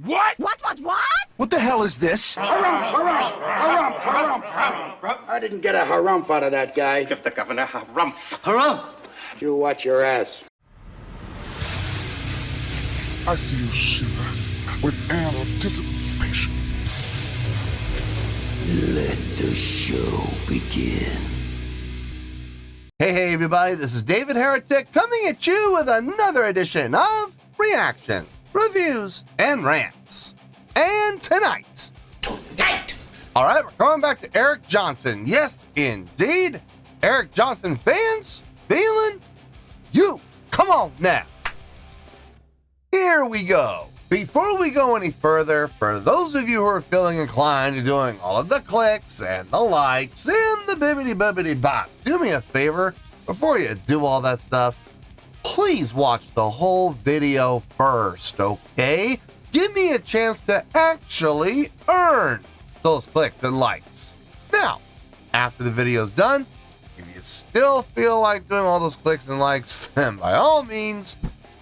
What? What? What the hell is this? Harumph. I didn't get a harumph out of that guy. Give the governor harumph. Harumph! You watch your ass. I see you shiver with anticipation. Let the show begin. Hey, everybody, this is David Heretic coming at you with another edition of Reactions, Reviews, and Rants. And tonight, all right, we're coming back to Eric Johnson. Yes, indeed, Eric Johnson Fans Feeling You. Come on now. Here we go. Before we go any further, for those of you who are feeling inclined to doing all of the clicks and the likes and the bibbity bop, do me a favor, before you do all that stuff, please watch the whole video first, okay? Give me a chance to actually earn those clicks and likes. Now, after the video's done, if you still feel like doing all those clicks and likes, then by all means,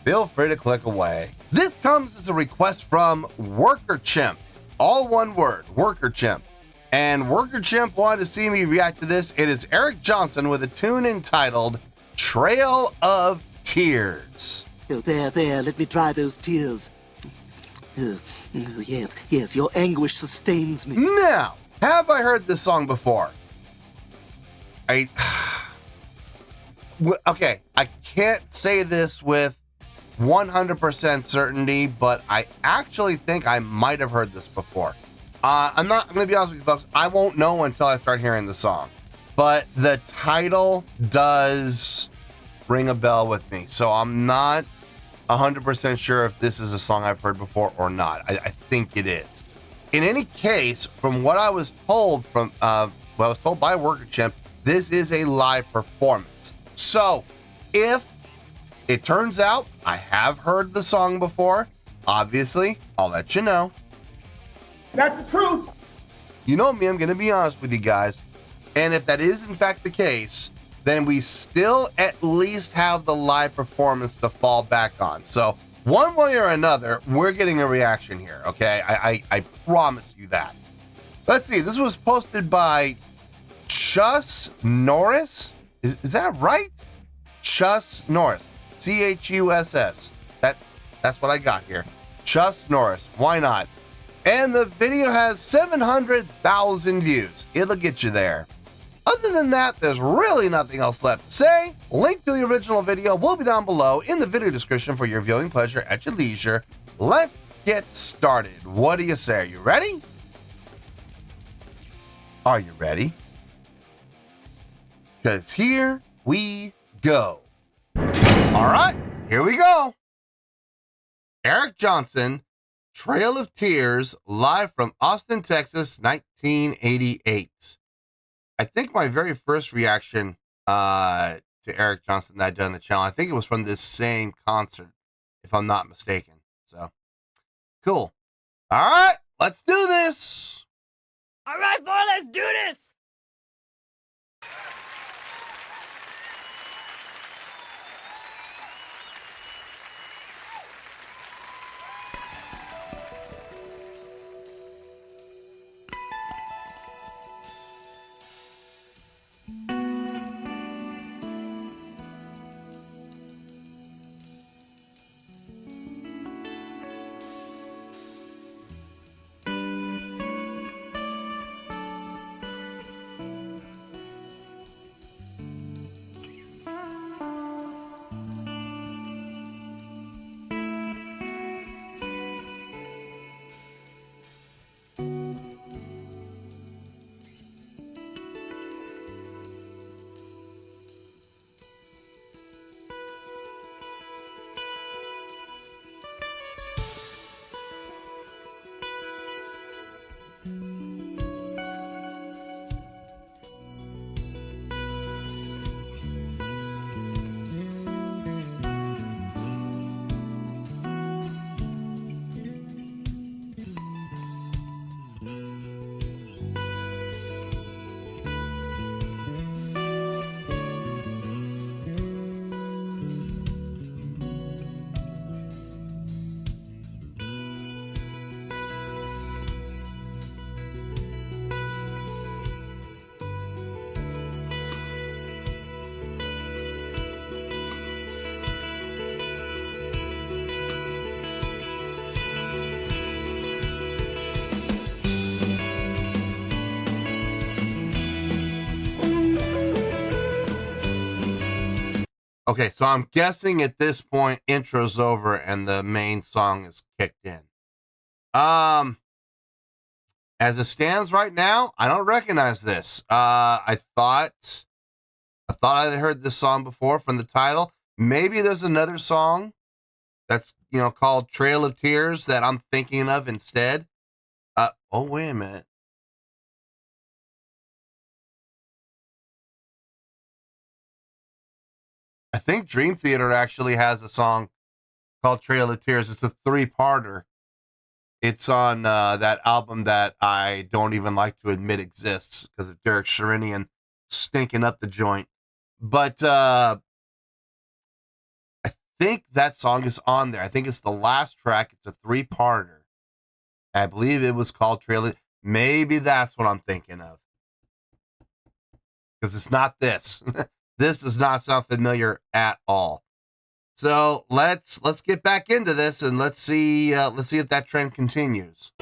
feel free to click away. This comes as a request from Worker Chimp. All one word, Worker Chimp. And Worker Chimp wanted to see me react to this. It is Eric Johnson with a tune entitled Trail of Tears. Oh, there, let me dry those tears. Yes, your anguish sustains me. Now, have I heard this song before? Okay, I can't say this with 100% certainty, but I actually think I might have heard this before. I'm going to be honest with you folks, I won't know until I start hearing the song, but the title does ring a bell with me, so I'm not 100% sure if this is a song I've heard before or not. I think it is. In any case, from what I was told by Worker Chimp, this is a live performance. So, if it turns out I have heard the song before, obviously, I'll let you know. That's the truth. You know me, I'm going to be honest with you guys. And if that is in fact the case, then we still at least have the live performance to fall back on. So one way or another, we're getting a reaction here, okay? I promise you that. Let's see, this was posted by Chus Norris. Is that right? Chus Norris. C-H-U-S-S. That's what I got here. Chus Norris. Why not? And the video has 700,000 views. It'll get you there. Other than that, there's really nothing else left to say. Link to the original video will be down below in the video description for your viewing pleasure at your leisure. Let's get started. What do you say? Are you ready? Are you ready? Because here we go. All right, here we go. Eric Johnson, Trail of Tears, live from Austin, Texas, 1988. I think my very first reaction to Eric Johnson that I did on the channel, I think it was from this same concert, if I'm not mistaken. So, cool. All right, let's do this. All right, boy, let's do this. Okay, so I'm guessing at this point, intro's over and the main song is kicked in. As it stands right now, I don't recognize this. I thought I had heard this song before from the title. Maybe there's another song that's, called Trail of Tears that I'm thinking of instead. Oh, wait a minute. I think Dream Theater actually has a song called Trail of Tears. It's a 3-parter. It's on that album that I don't even like to admit exists because of Derek Sherinian stinking up the joint. But I think that song is on there. I think it's the last track. It's a 3-parter. I believe it was called Trail of... Maybe that's what I'm thinking of. Because it's not this. This does not sound familiar at all. So let's get back into this and let's see if that trend continues.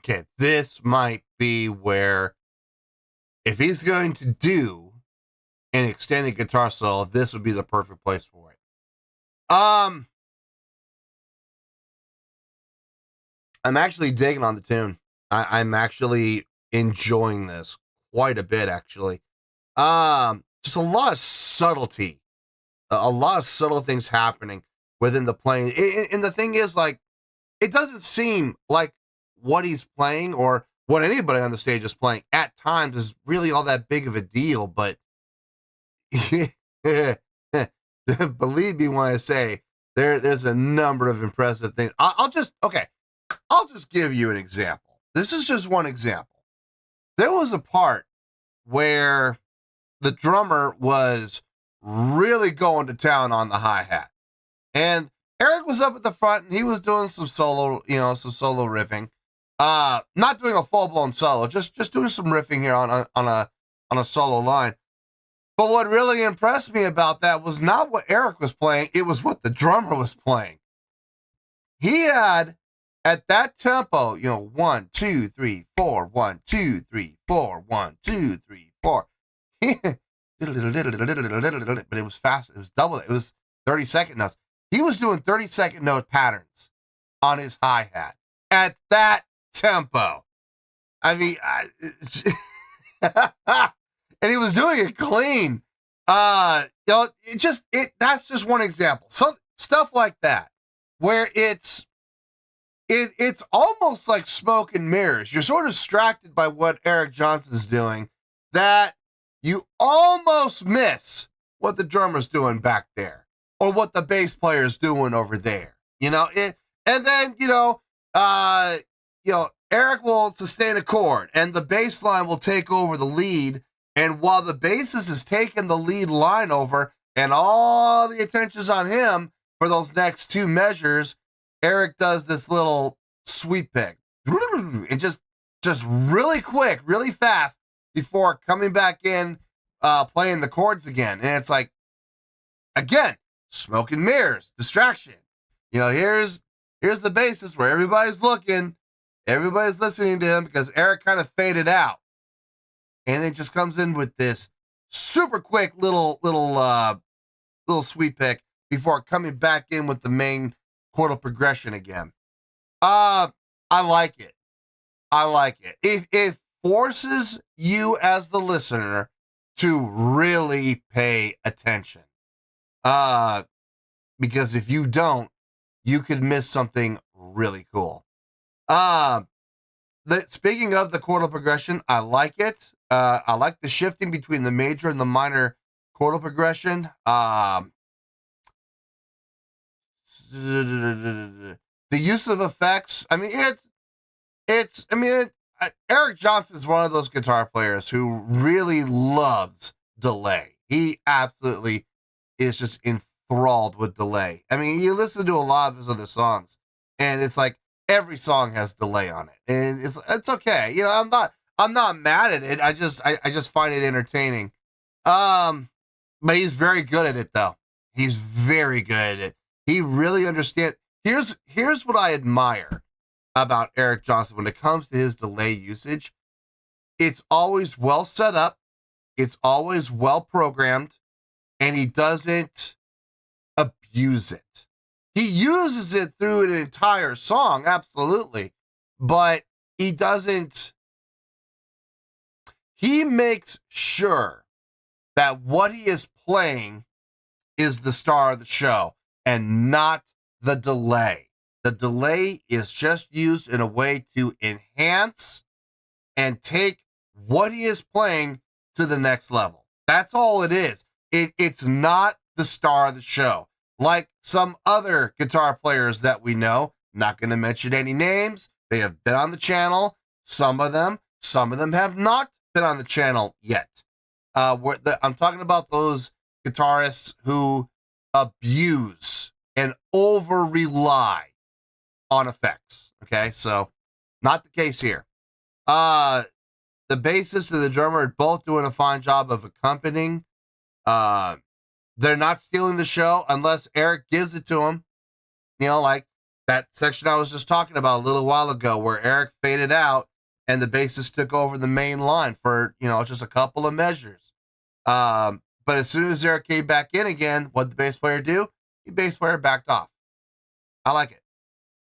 Okay, this might be where, if he's going to do an extended guitar solo, this would be the perfect place for it. I'm actually digging on the tune. I'm actually enjoying this quite a bit, actually. Just a lot of subtlety, a lot of subtle things happening within the playing. And the thing is, like, it doesn't seem like what he's playing or what anybody on the stage is playing at times is really all that big of a deal. But believe me when I say there's a number of impressive things. I'll just give you an example. This is just one example. There was a part where the drummer was really going to town on the hi-hat. And Eric was up at the front and he was doing some solo riffing. Not doing a full-blown solo, just doing some riffing here on a solo line. But what really impressed me about that was not what Eric was playing, it was what the drummer was playing. He had, at that tempo, 1, 2, 3, 4, 1, 2, 3, 4, 1, 2, 3, 4. But it was fast. It was double. It was 30-second notes. He was doing 30-second note patterns on his hi-hat at that tempo. I mean, and he was doing it clean. That's just one example. Some stuff like that, where it's almost like smoke and mirrors. You're sort of distracted by what Eric Johnson's doing, that you almost miss what the drummer's doing back there, or what the bass player's doing over there. And then Eric will sustain a chord, and the bass line will take over the lead. And while the bassist is taking the lead line over, and all the attention's on him for those next two measures, Eric does this little sweep pick, and just really quick, really fast, before coming back in, playing the chords again. And it's like, again, smoke and mirrors, distraction. Here's the bassist where everybody's looking, everybody's listening to him because Eric kind of faded out. And then just comes in with this super quick little sweep pick before coming back in with the main chordal progression again. I like it. It forces you as the listener to really pay attention. Because if you don't, you could miss something really cool. Speaking of the chordal progression, I like it. I like the shifting between the major and the minor chordal progression. The use of effects. I mean, Eric Johnson is one of those guitar players who really loves delay. He absolutely is just enthralled with delay. I mean, you listen to a lot of his other songs, and it's like every song has delay on it, and it's okay. I'm not mad at it. I just find it entertaining. But he's very good at it, though. He's very good at it. He really understands. Here's what I admire about Eric Johnson when it comes to his delay usage. It's always well set up. It's always well programmed, and he doesn't abuse it. He uses it through an entire song, absolutely, but he doesn't. He makes sure that what he is playing is the star of the show and not the delay. The delay is just used in a way to enhance and take what he is playing to the next level. That's all it is. It's not the star of the show. Like some other guitar players that we know, not going to mention any names. They have been on the channel. Some of them have not been on the channel yet. I'm talking about those guitarists who abuse and over rely on effects. Okay, so not the case here. The bassist and the drummer are both doing a fine job of accompanying. They're not stealing the show unless Eric gives it to them. Like that section I was just talking about a little while ago where Eric faded out and the bassist took over the main line for, just a couple of measures. But as soon as Eric came back in again, what did the bass player do? The bass player backed off. I like it.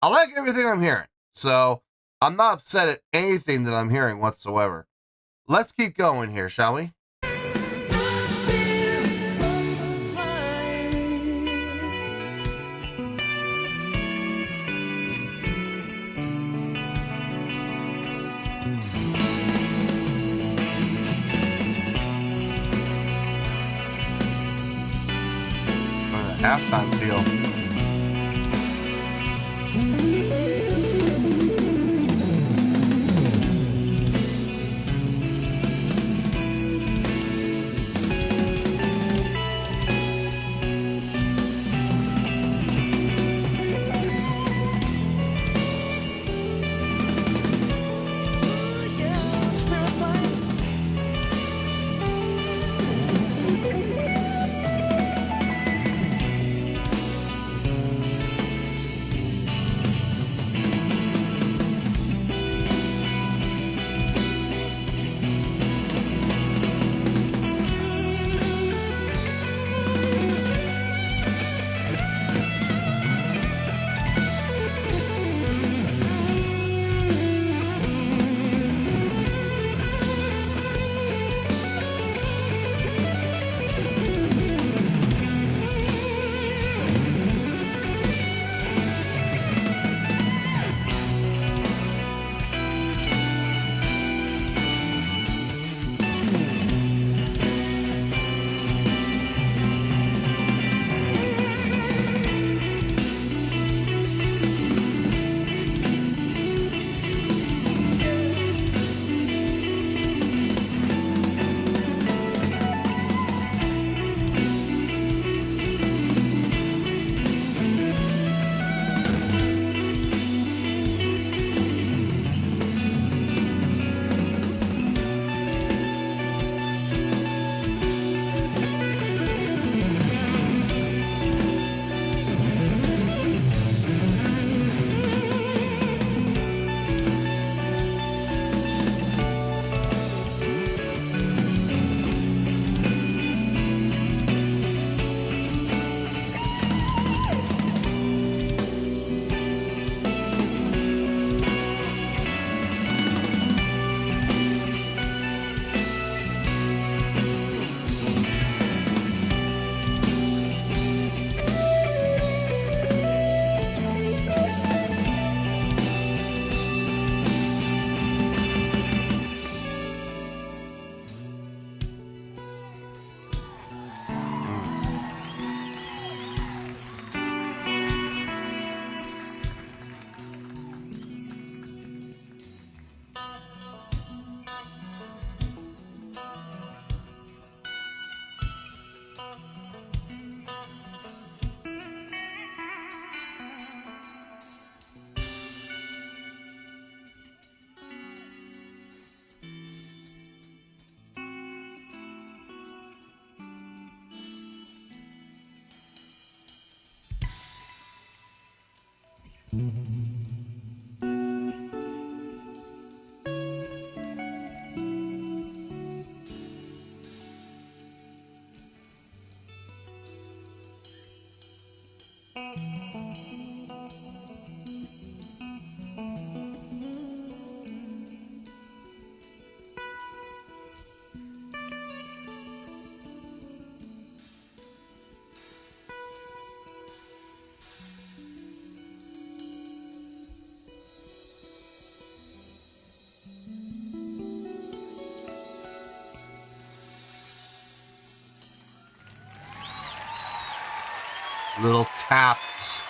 I like everything I'm hearing. So I'm not upset at anything that I'm hearing whatsoever. Let's keep going here, shall we? Halftime feel. Little taps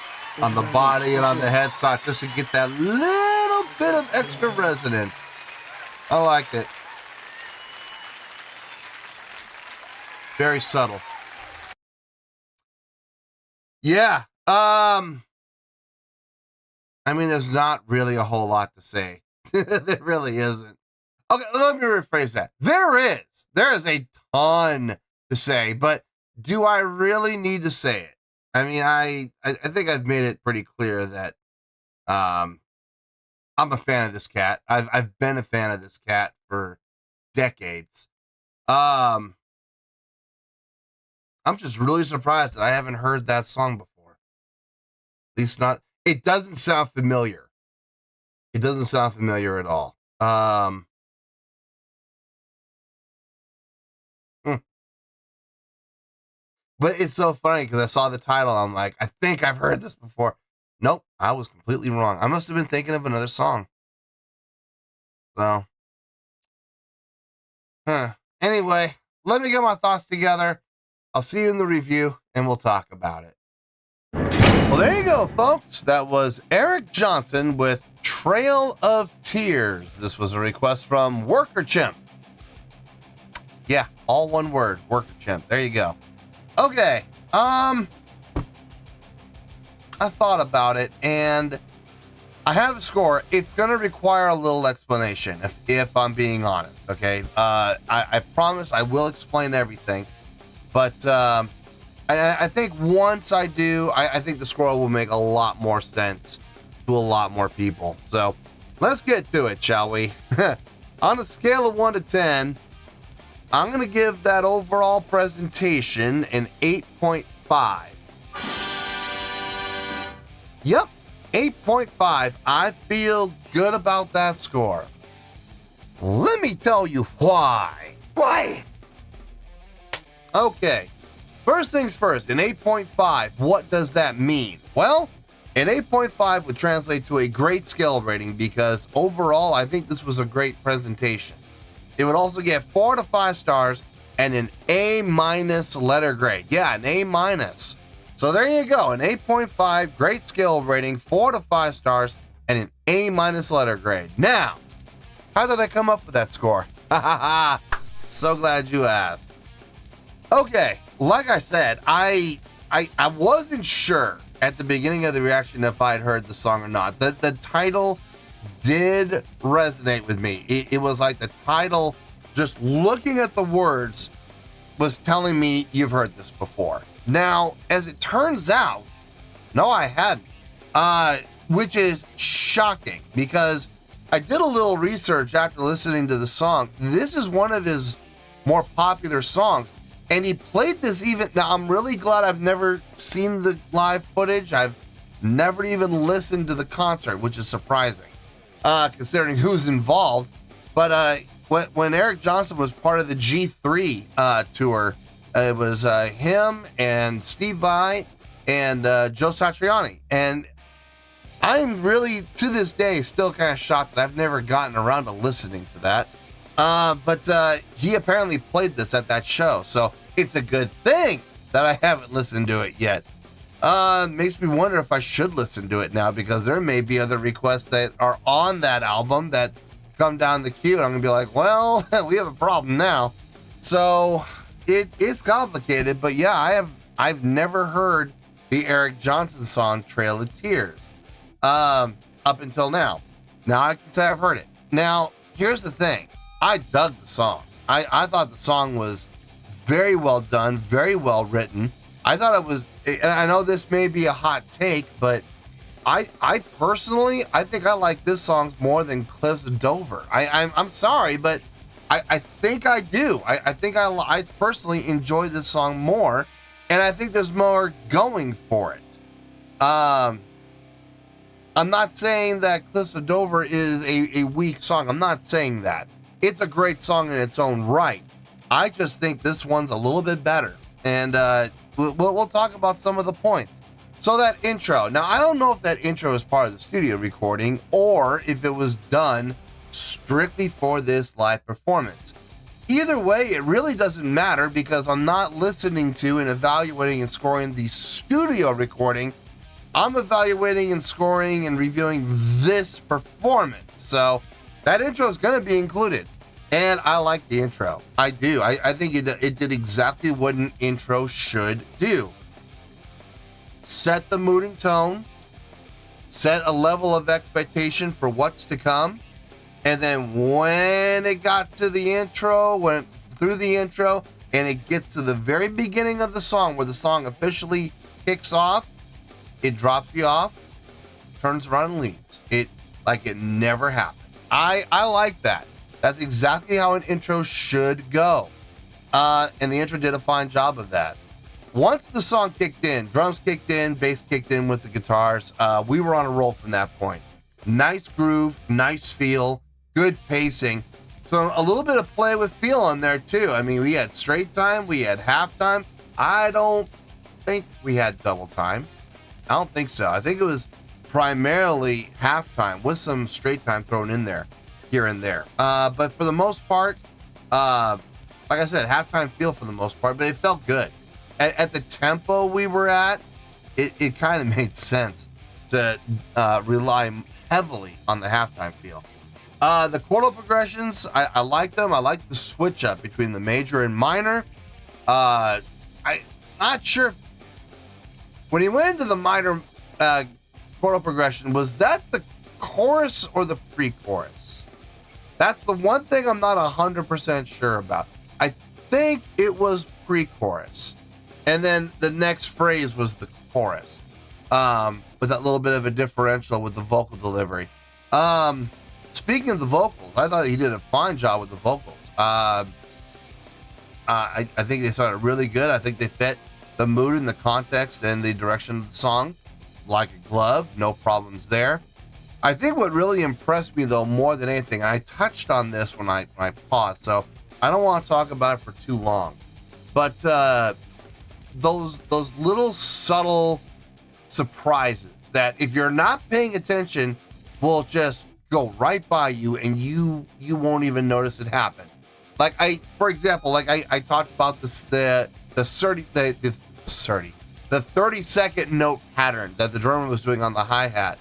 on the body and on the headstock just to get that little bit of extra resonance. I like it. Very subtle. Yeah. I mean, there's not really a whole lot to say. There really isn't. Okay, let me rephrase that. There is a ton to say, but do I really need to say it? I mean, I think I've made it pretty clear that I'm a fan of this cat. I've been a fan of this cat for decades. I'm just really surprised that I haven't heard that song before. At least not. It doesn't sound familiar. It doesn't sound familiar at all. But it's so funny because I saw the title. I'm like, I think I've heard this before. Nope, I was completely wrong. I must have been thinking of another song. So, anyway, let me get my thoughts together. I'll see you in the review and we'll talk about it. Well, there you go, folks. That was Eric Johnson with Trail of Tears. This was a request from Worker Chimp. Yeah, all one word, Worker Chimp. There you go. Okay, I thought about it, and I have a score. It's going to require a little explanation, if I'm being honest, okay? I promise I will explain everything, but I think once I do, I think the score will make a lot more sense to a lot more people. So let's get to it, shall we? On a scale of 1 to 10, I'm going to give that overall presentation an 8.5. Yep, 8.5. I feel good about that score. Let me tell you why. Why? Okay, first things first, an 8.5, what does that mean? Well, an 8.5 would translate to a great skill rating because overall, I think this was a great presentation. It would also get 4 to 5 stars and an A- letter grade. Yeah, an A-. So there you go, an 8.5, great skill rating, 4 to 5 stars, and an A- letter grade. Now, how did I come up with that score? So glad you asked. Okay, like I said, I wasn't sure at the beginning of the reaction if I'd heard the song or not. The title did resonate with me. It was like the title, just looking at the words, was telling me you've heard this before. Now, as it turns out, no, I hadn't, which is shocking because I did a little research after listening to the song. This is one of his more popular songs, and he played this even. Now, I'm really glad I've never seen the live footage. I've never even listened to the concert, which is surprising. Considering who's involved. But when Eric Johnson was part of the G3 tour, it was him and Steve Vai and Joe Satriani. And I'm really, to this day, still kind of shocked that I've never gotten around to listening to that. But he apparently played this at that show. So it's a good thing that I haven't listened to it yet. Makes me wonder if I should listen to it now because there may be other requests that are on that album that come down the queue and I'm gonna be like, well, we have a problem now. So it's complicated, but yeah, I've never heard the Eric Johnson song Trail of Tears up until now. Now I can say I've heard it. Now, here's the thing. I dug the song. I thought the song was very well done, very well written. I thought it was, and I know this may be a hot take, but I personally, I think I like this song more than Cliffs of Dover. I'm sorry, but I think I do. I think I personally enjoy this song more, and I think there's more going for it. I'm not saying that Cliffs of Dover is a weak song. I'm not saying that. It's a great song in its own right. I just think this one's a little bit better, and we'll talk about some of the points. So that intro. Now, I don't know if that intro is part of the studio recording or if it was done strictly for this live performance. Either way, it really doesn't matter because I'm not listening to and evaluating and scoring the studio recording. I'm evaluating and scoring and reviewing this performance. So that intro is going to be included. And I like the intro. I do. I think it did exactly what an intro should do. Set the mood and tone, set a level of expectation for what's to come, and then when it got to the intro, went through the intro, and it gets to the very beginning of the song where the song officially kicks off, it drops you off, turns around and leaves. It like it never happened. I like that. That's exactly how an intro should go. And the intro did a fine job of that. Once the song kicked in, drums kicked in, bass kicked in with the guitars, we were on a roll from that point. Nice groove, nice feel, good pacing. So a little bit of play with feel on there too. I mean, we had straight time, we had halftime. I don't think we had double time. I don't think so. I think it was primarily halftime with some straight time thrown in there, here and there. But for the most part, like I said, halftime feel for the most part, but it felt good. At the tempo we were at, it kind of made sense to rely heavily on the halftime feel. The chordal progressions, I liked them. I liked the switch up between the major and minor. I'm not sure when he went into the minor chordal progression, was that the chorus or the pre-chorus? That's the one thing I'm not 100% sure about. I think it was pre-chorus. And then the next phrase was the chorus. With that little bit of a differential with the vocal delivery. Speaking of the vocals, I thought he did a fine job with the vocals. I think they sounded really good. I think they fit the mood and the context and the direction of the song like a glove. No problems there. I think what really impressed me, though, more than anything, and I touched on this when I paused, so I don't want to talk about it for too long, but those little subtle surprises that if you're not paying attention will just go right by you and you won't even notice it happen. Like for example, I talked about this the 30-second note pattern that the drummer was doing on the hi-hat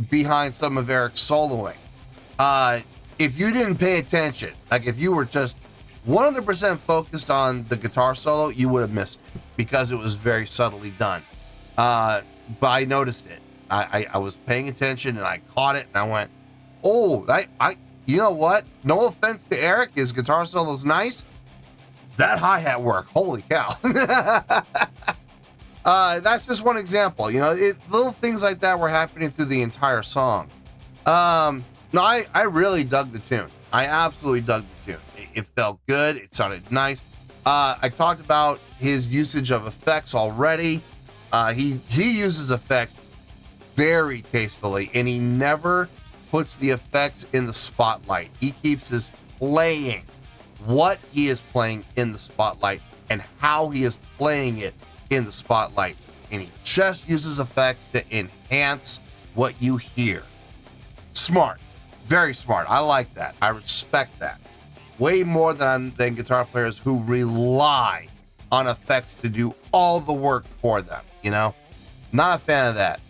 behind some of Eric's soloing. If you didn't pay attention, like if you were just 100% focused on the guitar solo, you would have missed it because it was very subtly done. But I noticed it. I was paying attention and I caught it and I went, oh, you know what? No offense to Eric, his guitar solo's nice. That hi-hat work, holy cow. That's just one example. You know, little things like that were happening through the entire song. No, I really dug the tune. I absolutely dug the tune. It felt good. It sounded nice. I talked about his usage of effects already. He uses effects very tastefully, and he never puts the effects in the spotlight. He keeps his playing, what he is playing in the spotlight, and how he is playing it in the spotlight. And he just uses effects to enhance what you hear. Smart. Very smart. I like that. I respect that. Way more than guitar players who rely on effects to do all the work for them, you know? Not a fan of that.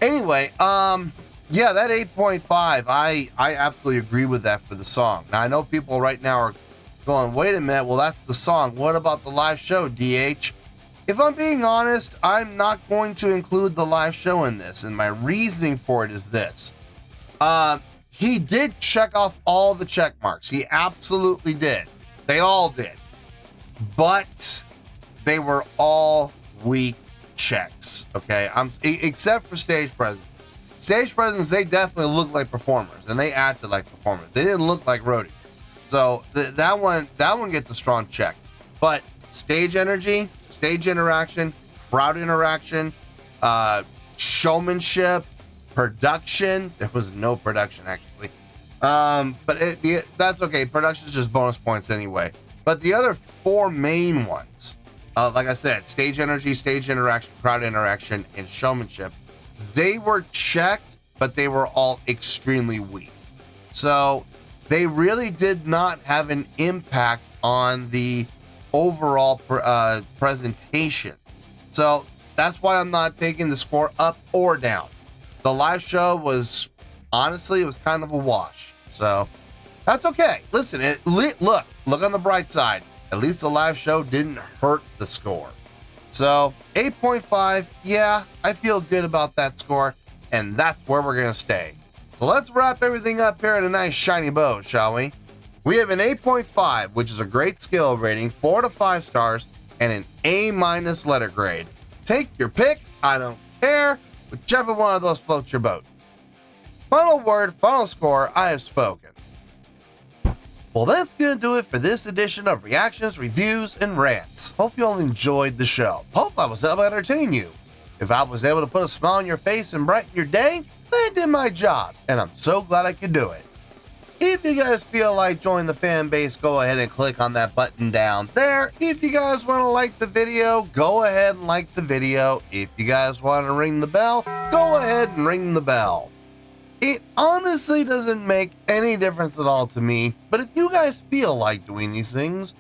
Anyway, yeah, that 8.5, I absolutely agree with that for the song. Now, I know people right now are going, wait a minute, well, that's the song. What about the live show, DH? If I'm being honest, I'm not going to include the live show in this, and my reasoning for it is this. He did check off all the check marks. He absolutely did. They all did. But they were all weak checks, okay? Except for stage presence. Stage presence, they definitely looked like performers, and they acted like performers. They didn't look like roadies. So that one gets a strong check. But stage energy, stage interaction, crowd interaction, showmanship, production. There was no production, actually. But that's okay. Production is just bonus points anyway. But the other four main ones, like I said, stage energy, stage interaction, crowd interaction, and showmanship, they were checked, but they were all extremely weak. So they really did not have an impact on the overall presentation. So that's why I'm not taking the score up or down. The live show was, honestly, it was kind of a wash. So that's okay. Listen, look on the bright side. At least the live show didn't hurt the score. So 8.5, yeah, I feel good about that score, and that's where we're going to stay. So let's wrap everything up here in a nice shiny bow, shall we? We have an 8.5, which is a great skill rating, 4 to 5 stars, and an A- letter grade. Take your pick, I don't care, whichever one of those floats your boat. Final word, final score, I have spoken. Well, that's going to do it for this edition of Reactions, Reviews, and Rants. Hope you all enjoyed the show. Hope I was able to entertain you. If I was able to put a smile on your face and brighten your day, I did my job, and I'm so glad I could do it. If you guys feel like joining the fan base, go ahead and click on that button down there. If you guys want to like the video, go ahead and like the video. If you guys want to ring the bell, go ahead and ring the bell. It honestly doesn't make any difference at all to me, but if you guys feel like doing these things,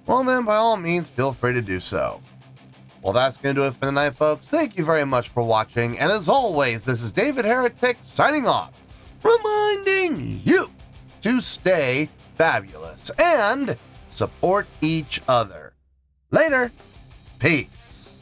well then by all means feel free to do so. Well, that's going to do it for the night, folks. Thank you very much for watching, and as always, this is David Heretic signing off, reminding you to stay fabulous and support each other. Later. Peace.